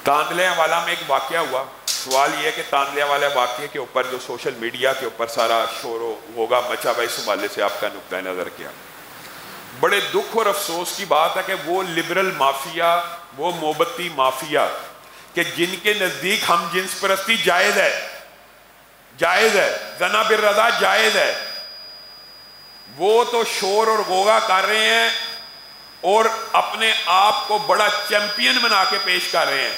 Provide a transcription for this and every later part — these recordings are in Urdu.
تاندلیہ والا میں ایک واقعہ ہوا. سوال یہ ہے کہ تاندلیہ والے واقعے کے اوپر جو سوشل میڈیا کے اوپر سارا شور و ہوگا مچا ہوا، اس حوالے سے آپ کا نقطۂ نظر کیا؟ بڑے دکھ اور افسوس کی بات ہے کہ وہ لبرل مافیا، وہ موبتی مافیا کہ جن کے نزدیک ہم جنس پرستی جائز ہے، جائز ہے، زنا بالرضا جائز ہے، وہ تو شور اور غوغا کر رہے ہیں اور اپنے آپ کو بڑا چیمپئن بنا کے پیش کر رہے ہیں.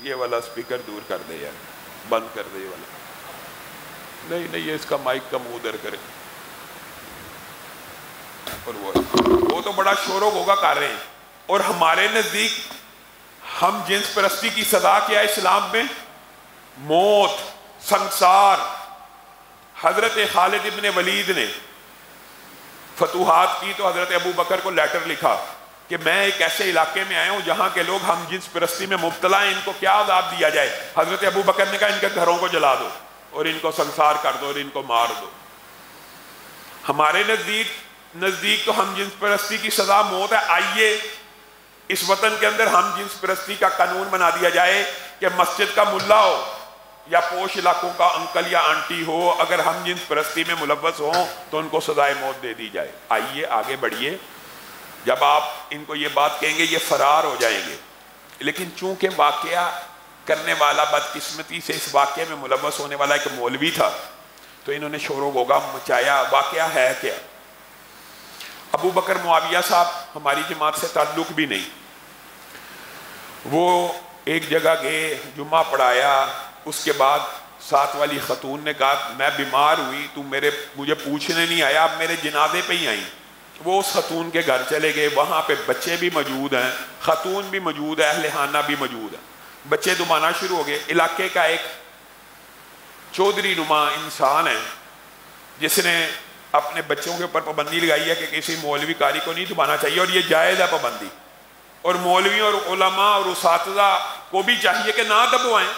یہ والا سپیکر دور کر دے یار، بند کر دے یہ والا. نہیں یہ اس کا مائک کا منہ ادھر کرے. اور وہ تو بڑا شور و غوغا کر رہے ہیں، اور ہمارے نزدیک ہم جنس پرستی کی سزا کیا اسلام میں؟ موت، سنسار. حضرت خالد ابن ولید نے فتوحات کی تو حضرت ابو بکر کو لیٹر لکھا کہ میں ایک ایسے علاقے میں آیا ہوں جہاں کے لوگ ہم جنس پرستی میں مبتلا ہیں، ان کو کیا عذاب دیا جائے؟ حضرت ابو بکر نے کہا ان کے گھروں کو جلا دو اور ان کو سنسار کر دو اور ان کو مار دو. ہمارے نزدیک تو ہم جنس پرستی کی سزا موت ہے. آئیے اس وطن کے اندر ہم جنس پرستی کا قانون بنا دیا جائے کہ مسجد کا ملا ہو یا پوش علاقوں کا انکل یا آنٹی ہو، اگر ہم جنس پرستی میں ملوث ہوں تو ان کو سزائے موت دے دی جائے. آئیے آگے بڑھیے. جب آپ ان کو یہ بات کہیں گے یہ فرار ہو جائیں گے، لیکن چونکہ واقعہ کرنے والا بدقسمتی سے اس واقعے میں ملوث ہونے والا ایک مولوی تھا تو انہوں نے شور و غوغا مچایا. واقعہ ہے کیا؟ ابو بکر معاویہ صاحب ہماری جماعت سے تعلق بھی نہیں، وہ ایک جگہ گئے، جمعہ پڑھایا، اس کے بعد ساتھ والی خاتون نے کہا میں بیمار ہوئی، تو مجھے پوچھنے نہیں آیا، اب میرے جنازے پہ ہی آئیں. وہ اس خاتون کے گھر چلے گئے، وہاں پہ بچے بھی موجود ہیں، خاتون بھی موجود ہے، اہل خانہ بھی موجود ہے. بچے دمانا شروع ہو گئے. علاقے کا ایک چودھری نما انسان ہے جس نے اپنے بچوں کے اوپر پابندی لگائی ہے کہ کسی مولوی قاری کو نہیں دبانا چاہیے، اور یہ جائز ہے پابندی، اور مولوی اور علماء اور اساتذہ کو بھی چاہیے کہ نہ دبوائیں.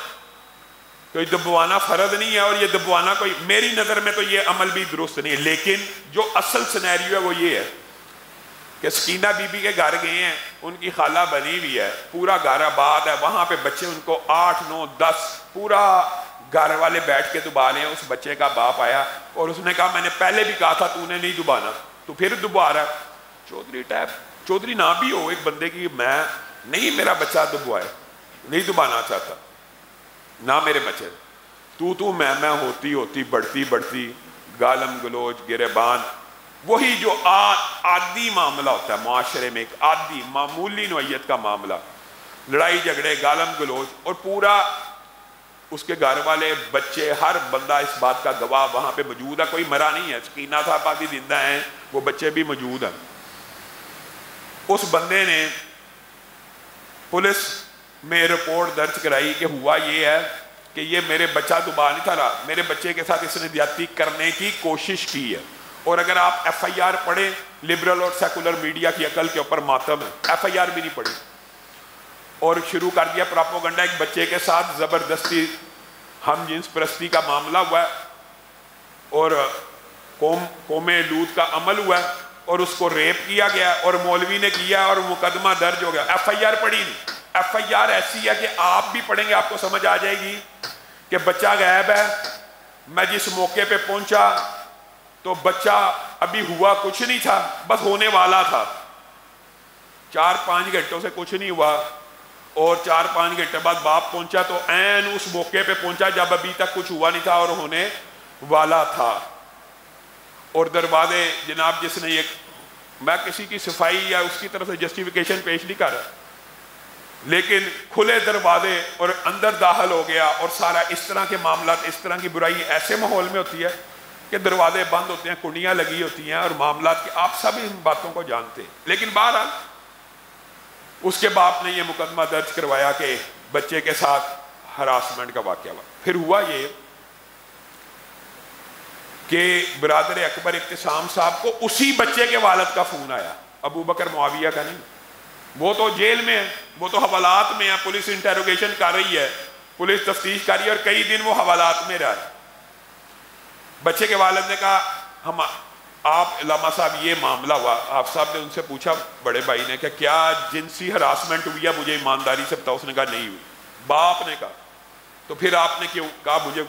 کوئی دبوانا فرض نہیں ہے، اور یہ دبوانا کوئی، میری نظر میں تو یہ عمل بھی درست نہیں ہے. لیکن جو اصل سینیریو ہے وہ یہ ہے کہ سکینہ بی بی کے گھر گئے ہیں، ان کی خالہ بنی ہوئی ہے، پورا گھر آباد ہے، وہاں پہ بچے ان کو 8 9 10 پورا گھر والے بیٹھ کے دبا رہے ہیں. اس بچے کا باپ آیا اور اس نے کہا میں نے پہلے بھی کہا تھا تو نے نہیں دبانا، تو پھر دبا رہا. چودھری نہ بھی ہو ایک بندے کی، میں نہیں میرا بچہ دبوائے، نہیں دبانا چاہتا، نہ میرے بچے، تو میں ہوتی بڑھتی گالم گلوچ گریبان، وہی جو عادی معاملہ ہوتا ہے معاشرے میں، ایک عادی معمولی نوعیت کا معاملہ، لڑائی جھگڑے، گالم گلوچ، اور پورا اس کے گھر والے، بچے، ہر بندہ اس بات کا گواہ وہاں پہ موجود ہے. کوئی مرا نہیں ہے، سکینہ صاحب آدھی زندہ ہیں، وہ بچے بھی موجود ہیں. اس بندے نے پولیس میں رپورٹ درج کرائی کہ ہوا یہ ہے کہ یہ میرے بچہ دبا نہیں تھا رہا، میرے بچے کے ساتھ اس نے زیادتی کرنے کی کوشش کی ہے. اور اگر آپ ایف آئی آر پڑھیں، لبرل اور سیکولر میڈیا کی عقل کے اوپر ماتم ہے، ایف آئی آر بھی نہیں پڑھی، اور شروع کر دیا پراپوگنڈا. ایک بچے کے ساتھ زبردستی ہم جنس پرستی کا معاملہ ہوا ہے اور قوم لوط کا عمل ہوا ہے، اور اس کو ریپ کیا گیا اور مولوی نے کیا اور مقدمہ درج ہو گیا. ایف آئی آر پڑھی نہیں. ایف آئی آر ایسی ہے کہ آپ بھی پڑھیں گے آپ کو سمجھ آ جائے گی کہ بچہ غائب ہے. میں جس موقع پہ پہنچا تو بچہ ابھی ہوا کچھ نہیں تھا، بس ہونے والا تھا. 4-5 گھنٹوں سے کچھ نہیں ہوا، اور 4-5 گھنٹے بعد باپ پہنچا تو عین اس موقع پہ پہنچا جب ابھی تک کچھ ہوا نہیں تھا اور ہونے والا تھا. اور دروازے جناب، جس نے یہ، میں کسی کی صفائی یا اس کی طرف سے جسٹیفیکیشن پیش نہیں کر رہا، لیکن کھلے دروازے اور اندر داخل ہو گیا، اور سارا اس طرح کے معاملات، اس طرح کی برائی ایسے ماحول میں ہوتی ہے کہ دروازے بند ہوتے ہیں، کنڈیاں لگی ہوتی ہیں، اور معاملات کے آپ سب ان باتوں کو جانتے ہیں. لیکن بہرحال اس کے باپ نے یہ مقدمہ درج کروایا کہ بچے کے ساتھ ہراسمنٹ کا واقعہ ہوا. پھر ہوا یہ کہ برادر اکبر ابتسام صاحب کو اسی بچے کے والد کا فون آیا، ابو بکر معاویہ کا نہیں. وہ تو جیل میں ہے، وہ تو حوالات میں ہے، پولیس انٹروگیشن کر رہی ہے، پولیس تفتیش کر رہی ہے، اور کئی دن وہ حوالات میں رہا. بچے کے والد نے کہا آپ علامہ صاحب یہ معاملہ ہوا. آپ صاحب نے ان سے پوچھا، بڑے بھائی نے، کہ کیا جنسی ہراسمنٹ ہوئی ہے؟ مجھے ایمانداری سے بتاؤ. اس نے کہا نہیں ہوئی. باپ نے کہا. تو پھر آپ نے کیوں کہا مجھے